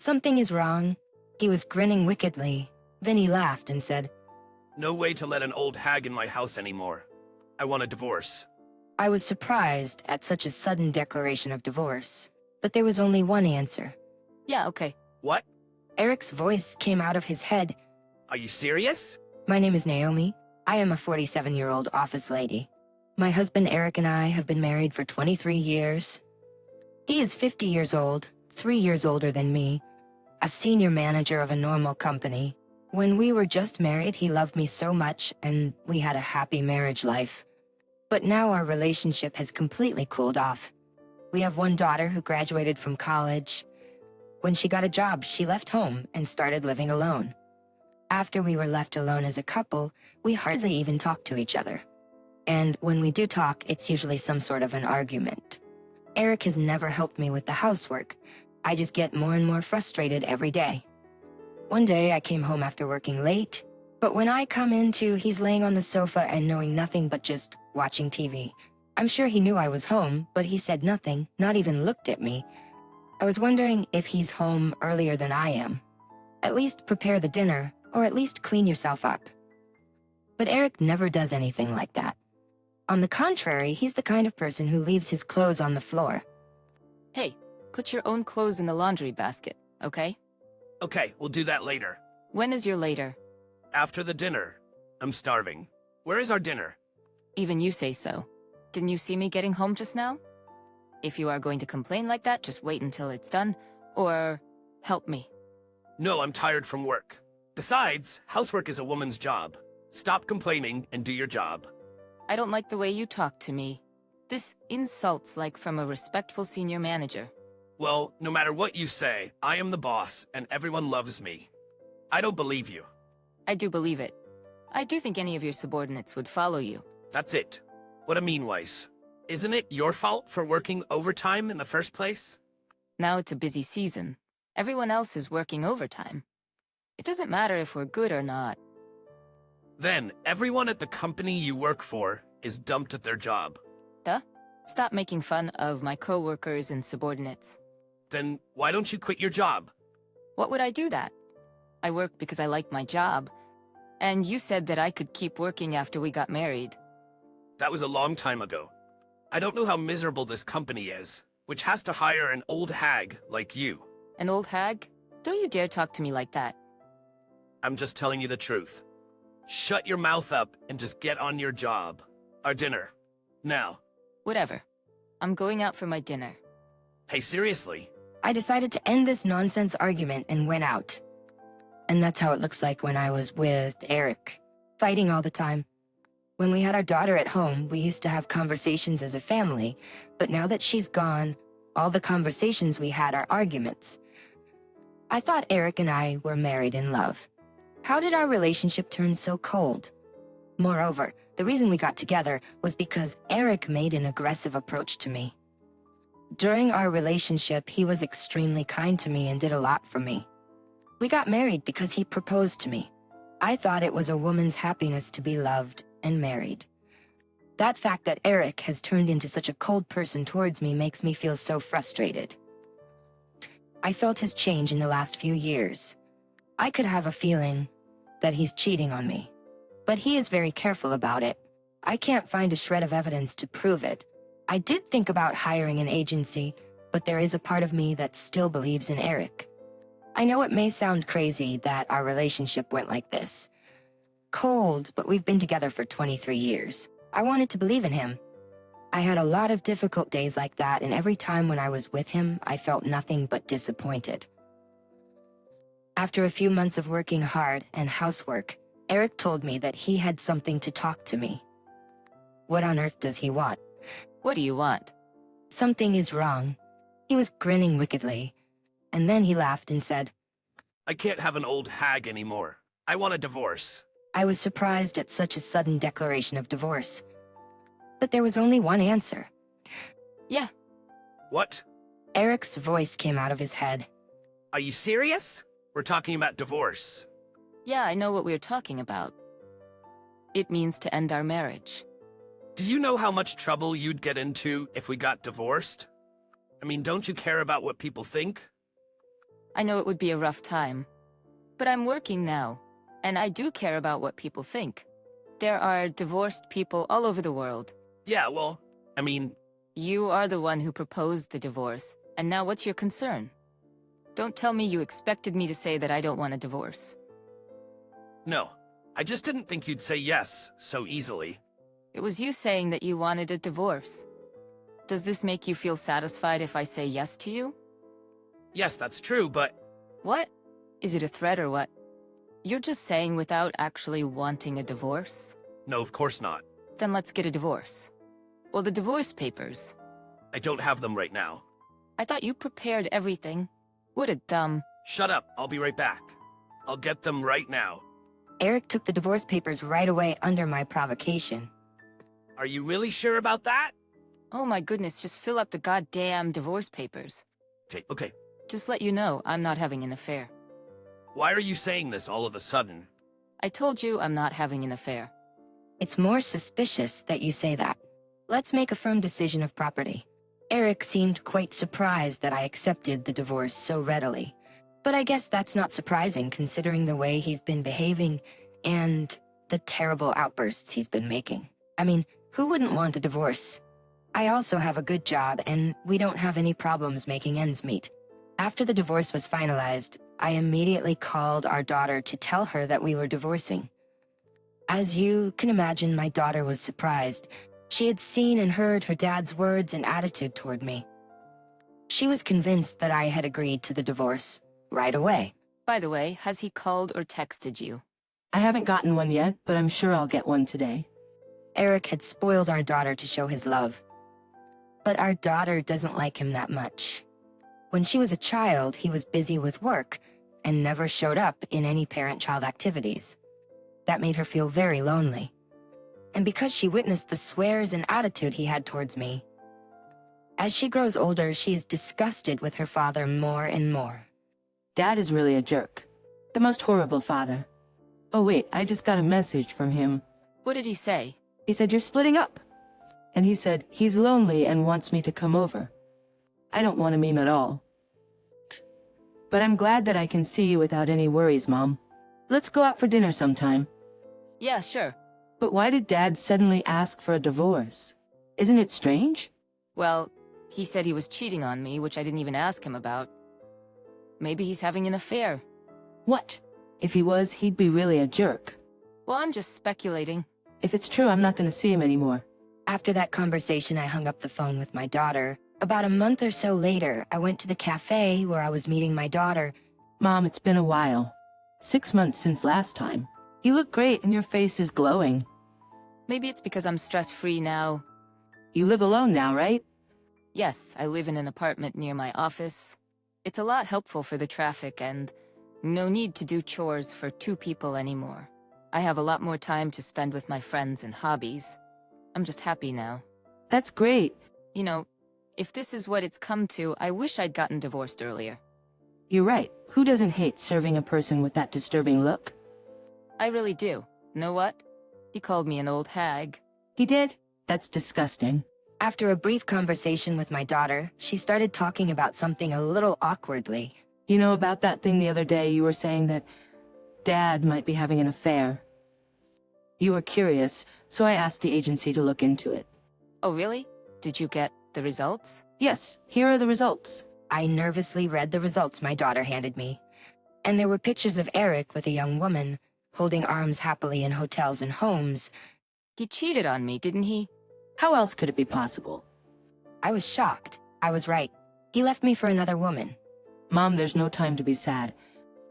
Something is wrong. He was grinning wickedly. Then he laughed and said, No way to let an old hag in my house anymore. I want a divorce. I was surprised at such a sudden declaration of divorce, but there was only one answer. Yeah, okay. What? Eric's voice came out of his head. Are you serious? My name is Naomi. I am a 47-year-old office lady. My husband Eric and I have been married for 23 years. He is 50 years old, 3 years older than me, a senior manager of a normal company. When we were just married, he loved me so much, and we had a happy marriage life. But now our relationship has completely cooled off. We have one daughter who graduated from college. When she got a job, she left home and started living alone. After we were left alone as a couple, we hardly even talk to each other. And when we do talk, it's usually some sort of an argument. Eric has never helped me with the housework. I just get more and more frustrated every day. One day I came home after working late, but when I come into, he's laying on the sofa and knowing nothing but just watching TV. I'm sure he knew I was home, but he said nothing, not even looked at me. I was wondering if he's home earlier than I am. At least prepare the dinner, or at least clean yourself up. But Eric never does anything like that. On the contrary, he's the kind of person who leaves his clothes on the floor. Hey, put your own clothes in the laundry basket, okay? Okay, we'll do that later. When is your later? After the dinner. I'm starving. Where is our dinner? Even you say so. Didn't you see me getting home just now? If you are going to complain like that, just wait until it's done, or help me. No, I'm tired from work. Besides, housework is a woman's job. Stop complaining and do your job. I don't like the way you talk to me. This insults like from a respectful senior manager. Well, no matter what you say, I am the boss and everyone loves me. I don't believe you. I do believe it. I do think any of your subordinates would follow you. That's it. What a mean Weiss. Isn't it your fault for working overtime in the first place? Now it's a busy season. Everyone else is working overtime. It doesn't matter if we're good or not. Then, everyone at the company you work for is dumped at their job. Duh. Stop making fun of my coworkers and subordinates. Then why don't you quit your job? What would I do that? I work because I like my job. And you said that I could keep working after we got married. That was a long time ago. I don't know how miserable this company is, which has to hire an old hag like you. An old hag? Don't you dare talk to me like that. I'm just telling you the truth. Shut your mouth up and just get on your job. Our dinner. Now. Whatever. I'm going out for my dinner. Hey, seriously? I decided to end this nonsense argument and went out. And that's how it looks like when I was with Eric, fighting all the time. When we had our daughter at home, we used to have conversations as a family, but now that she's gone, all the conversations we had are arguments. I thought Eric and I were married in love. How did our relationship turn so cold? Moreover, the reason we got together was because Eric made an aggressive approach to me. During our relationship, he was extremely kind to me and did a lot for me. We got married because he proposed to me. I thought it was a woman's happiness to be loved and married. That fact that Eric has turned into such a cold person towards me makes me feel so frustrated. I felt his change in the last few years. I could have a feeling that he's cheating on me. But he is very careful about it. I can't find a shred of evidence to prove it. I did think about hiring an agency, but there is a part of me that still believes in Eric. I know it may sound crazy that our relationship went like this. Cold, but we've been together for 23 years. I wanted to believe in him. I had a lot of difficult days like that, and every time when I was with him, I felt nothing but disappointed. After a few months of working hard and housework, Eric told me that he had something to talk to me. What on earth does he want? What do you want? Something is wrong. He was grinning wickedly, and then he laughed and said, I can't have an old hag anymore. I want a divorce. I was surprised at such a sudden declaration of divorce. But there was only one answer. Yeah. What? Eric's voice came out of his head. Are you serious? We're talking about divorce. Yeah, I know what we're talking about. It means to end our marriage. Do you know how much trouble you'd get into if we got divorced? I mean, don't you care about what people think? I know it would be a rough time. But I'm working now, and I do care about what people think. There are divorced people all over the world. Yeah, well, I mean, You are the one who proposed the divorce, and now what's your concern? Don't tell me you expected me to say that I don't want a divorce. no. I just didn't think you'd say yes so easily. It was you saying that you wanted a divorce. Does this make you feel satisfied if I say yes to you? Yes, that's true, but What? Is it a threat or what? You're just saying without actually wanting a divorce? no, of course not. Then let's get a divorce. Well, the divorce papers. I don't have them right now. I thought you prepared everything. What a dumb... Shut up, I'll be right back. I'll get them right now. Eric took the divorce papers right away under my provocation. Are you really sure about that? Oh my goodness, just fill up the goddamn divorce papers. Okay. Just let you know, I'm not having an affair. Why are you saying this all of a sudden? I told you I'm not having an affair. It's more suspicious that you say that. Let's make a firm decision of property. Eric seemed quite surprised that I accepted the divorce so readily. But I guess that's not surprising considering the way he's been behaving and the terrible outbursts he's been making. I mean, who wouldn't want a divorce? I also have a good job and we don't have any problems making ends meet. After the divorce was finalized, I immediately called our daughter to tell her that we were divorcing. As you can imagine, my daughter was surprised. She had seen and heard her dad's words and attitude toward me. She was convinced that I had agreed to the divorce right away. By the way, has he called or texted you? I haven't gotten one yet, but I'm sure I'll get one today. Eric had spoiled our daughter to show his love. But our daughter doesn't like him that much. When she was a child, he was busy with work and never showed up in any parent-child activities. That made her feel very lonely. And because she witnessed the swears and attitude he had towards me, as she grows older, she is disgusted with her father more and more. Dad is really a jerk. The most horrible father. Oh wait, I just got a message from him. What did he say? He said you're splitting up. And he said he's lonely and wants me to come over. I don't want to mean at all. But I'm glad that I can see you without any worries, Mom. Let's go out for dinner sometime. Yeah, sure. But why did Dad suddenly ask for a divorce? Isn't it strange? Well, he said he was cheating on me, which I didn't even ask him about. Maybe he's having an affair. What? If he was, he'd be really a jerk. Well, I'm just speculating. If it's true, I'm not going to see him anymore. After that conversation, I hung up the phone with my daughter. About a month or so later, I went to the cafe where I was meeting my daughter. Mom, it's been a while. 6 months since last time. You look great and your face is glowing. Maybe it's because I'm stress-free now. You live alone now, right? Yes, I live in an apartment near my office. It's a lot helpful for the traffic and no need to do chores for 2 people anymore. I have a lot more time to spend with my friends and hobbies. I'm just happy now. That's great. You know, if this is what it's come to, I wish I'd gotten divorced earlier. You're right. Who doesn't hate serving a person with that disturbing look? I really do. Know what? He called me an old hag. He did? That's disgusting. After a brief conversation with my daughter, she started talking about something a little awkwardly. You know about that thing the other day you were saying that Dad might be having an affair. You were curious, so I asked the agency to look into it. Oh, really? Did you get the results? Yes, here are the results. I nervously read the results my daughter handed me. And there were pictures of Eric with a young woman, holding arms happily in hotels and homes. He cheated on me, didn't he? How else could it be possible? I was shocked. I was right. He left me for another woman. Mom, there's no time to be sad.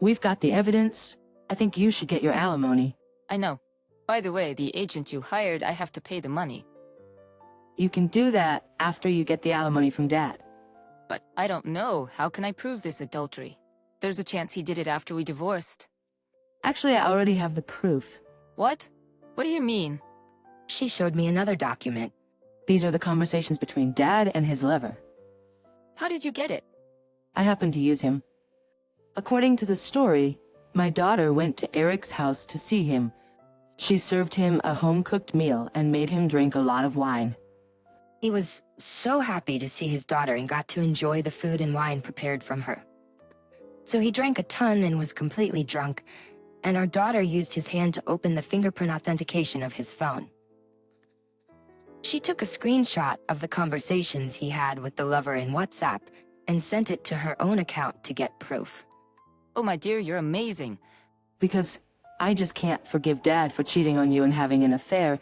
We've got the evidence. I think you should get your alimony. I know. By the way, the agent you hired, I have to pay the money. You can do that after you get the alimony from Dad. But I don't know. How can I prove this adultery? There's a chance he did it after we divorced. Actually, I already have the proof. What? What do you mean? She showed me another document. These are the conversations between Dad and his lover. How did you get it? I happened to use him. According to the story, my daughter went to Eric's house to see him. She served him a home-cooked meal and made him drink a lot of wine. He was so happy to see his daughter and got to enjoy the food and wine prepared from her. So he drank a ton and was completely drunk, and our daughter used his hand to open the fingerprint authentication of his phone. She took a screenshot of the conversations he had with the lover in WhatsApp and sent it to her own account to get proof. Oh, my dear, you're amazing. Because I just can't forgive Dad for cheating on you and having an affair.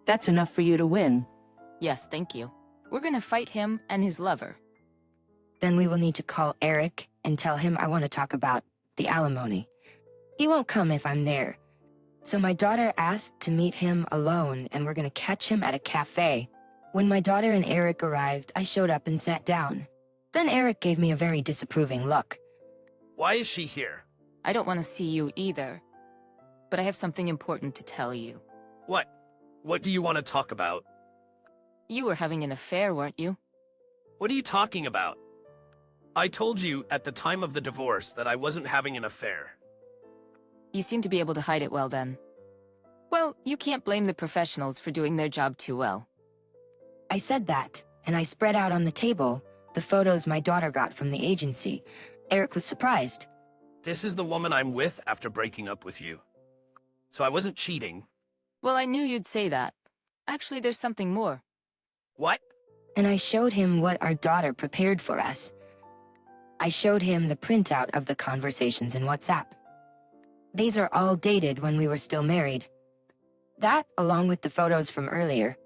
That's enough for you to win. Yes, thank you. We're gonna fight him and his lover. Then we will need to call Eric and tell him I want to talk about the alimony. He won't come if I'm there. So my daughter asked to meet him alone, and we're gonna catch him at a cafe. When my daughter and Eric arrived, I showed up and sat down. Then Eric gave me a very disapproving look. Why is she here? I don't want to see you either. But I have something important to tell you. What? What do you want to talk about? You were having an affair, weren't you? What are you talking about? I told you at the time of the divorce that I wasn't having an affair. You seem to be able to hide it well then. Well, you can't blame the professionals for doing their job too well. I said that, and I spread out on the table the photos my daughter got from the agency. Eric was surprised. This is the woman I'm with after breaking up with you. So I wasn't cheating. Well, I knew you'd say that. Actually, there's something more. What? And I showed him what our daughter prepared for us. I showed him the printout of the conversations in WhatsApp. These are all dated when we were still married. That, along with the photos from earlier,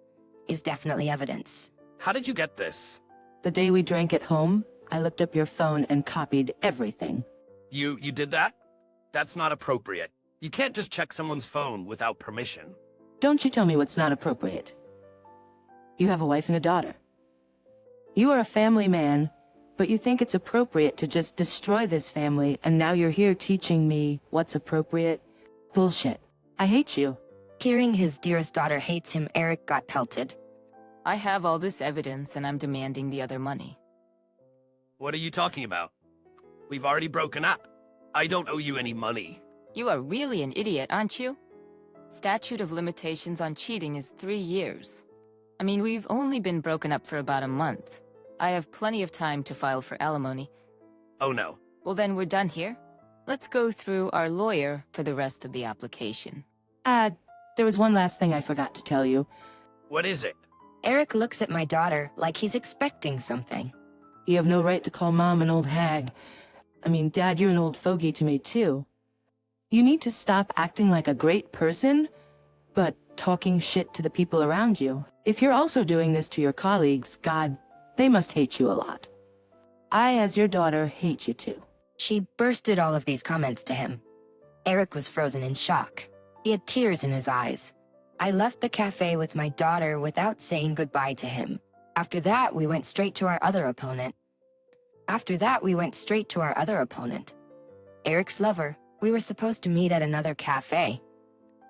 is definitely evidence. How did you get this? The day we drank at home, I looked up your phone and copied everything. You did that? That's not appropriate. You can't just check someone's phone without permission. Don't you tell me what's not appropriate. You have a wife and a daughter. You are a family man, but you think it's appropriate to just destroy this family, and now you're here teaching me what's appropriate? Bullshit. I hate you. Hearing his dearest daughter hates him, Eric got pelted. I have all this evidence and I'm demanding the other money. What are you talking about? We've already broken up. I don't owe you any money. You are really an idiot, aren't you? Statute of limitations on cheating is 3 years. I mean, we've only been broken up for about a month. I have plenty of time to file for alimony. Oh no. Well, then we're done here. Let's go through our lawyer for the rest of the application. There was one last thing I forgot to tell you. What is it? Eric looks at my daughter like he's expecting something. You have no right to call Mom an old hag. I mean, Dad, you're an old fogey to me, too. You need to stop acting like a great person, but talking shit to the people around you. If you're also doing this to your colleagues, God, they must hate you a lot. I, as your daughter, hate you too. She bursted all of these comments to him. Eric was frozen in shock. He had tears in his eyes. I left the cafe with my daughter without saying goodbye to him. After that, we went straight to our other opponent. Eric's lover. We were supposed to meet at another cafe.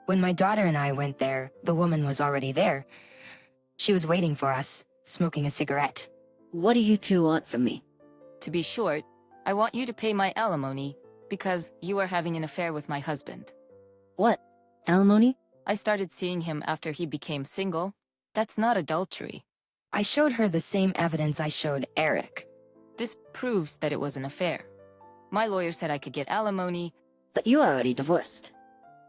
When my daughter and I went there, the woman was already there. She was waiting for us, smoking a cigarette. What do you two want from me? To be short, I want you to pay my alimony because you are having an affair with my husband. What? Alimony? I started seeing him after he became single. That's not adultery. I showed her the same evidence I showed Eric. This proves that it was an affair. My lawyer said I could get alimony. But you already divorced.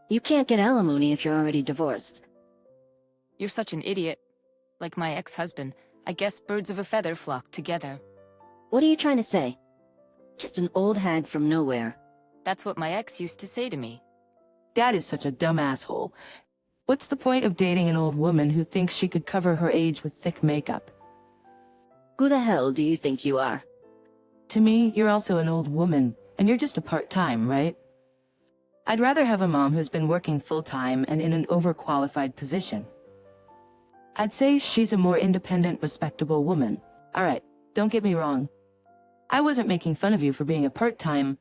You can't get alimony if you're already divorced. You're such an idiot. Like my ex-husband, I guess birds of a feather flock together. What are you trying to say? Just an old hag from nowhere. That's what my ex used to say to me. Dad is such a dumb asshole. What's the point of dating an old woman who thinks she could cover her age with thick makeup? Who the hell do you think you are? To me, you're also an old woman, and you're just a part-time, right? I'd rather have a mom who's been working full-time and in an overqualified position. I'd say she's a more independent, respectable woman. Alright, don't get me wrong. I wasn't making fun of you for being a part-time.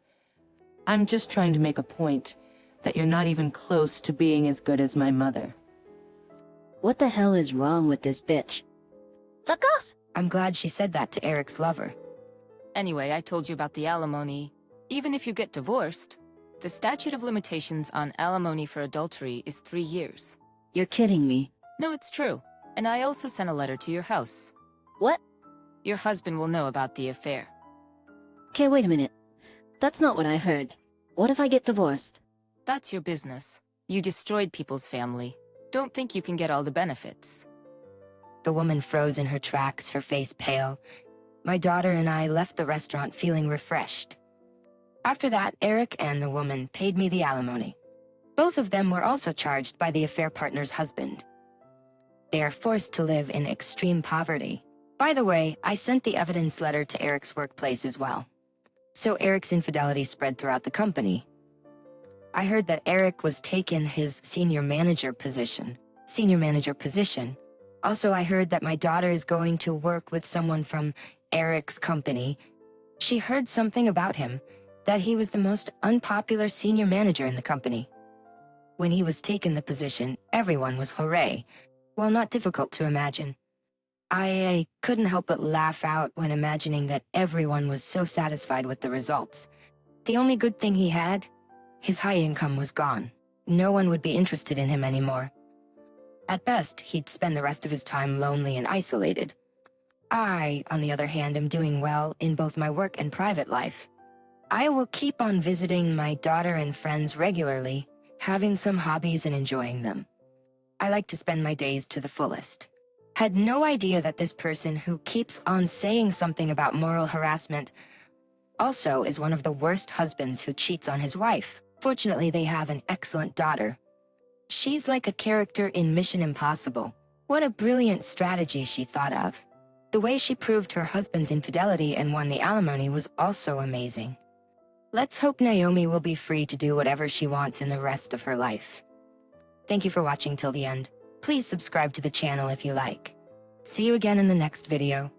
I'm just trying to make a point that you're not even close to being as good as my mother. What the hell is wrong with this bitch? Fuck off! I'm glad she said that to Eric's lover. Anyway, I told you about the alimony. Even if you get divorced, the statute of limitations on alimony for adultery is 3 years. You're kidding me. No, it's true. And I also sent a letter to your house. What? Your husband will know about the affair. Okay, wait a minute. That's not what I heard. What if I get divorced? That's your business. You destroyed people's family. Don't think you can get all the benefits. The woman froze in her tracks, her face pale. My daughter and I left the restaurant feeling refreshed. After that, Eric and the woman paid me the alimony. Both of them were also charged by the affair partner's husband. They are forced to live in extreme poverty. By the way, I sent the evidence letter to Eric's workplace as well. So Eric's infidelity spread throughout the company. I heard that Eric was taken his senior manager position. Also, I heard that my daughter is going to work with someone from Eric's company. She heard something about him, that he was the most unpopular senior manager in the company. When he was taken the position, everyone was hooray. Well, not difficult to imagine. I couldn't help but laugh out when imagining that everyone was so satisfied with the results. The only good thing he had, his high income was gone. No one would be interested in him anymore. At best, he'd spend the rest of his time lonely and isolated. I, on the other hand, am doing well in both my work and private life. I will keep on visiting my daughter and friends regularly, having some hobbies and enjoying them. I like to spend my days to the fullest. Had no idea that this person who keeps on saying something about moral harassment also is one of the worst husbands who cheats on his wife. Fortunately, they have an excellent daughter. She's like a character in Mission Impossible. What a brilliant strategy she thought of. The way she proved her husband's infidelity and won the alimony was also amazing. Let's hope Naomi will be free to do whatever she wants in the rest of her life. Thank you for watching till the end. Please subscribe to the channel if you like. See you again in the next video.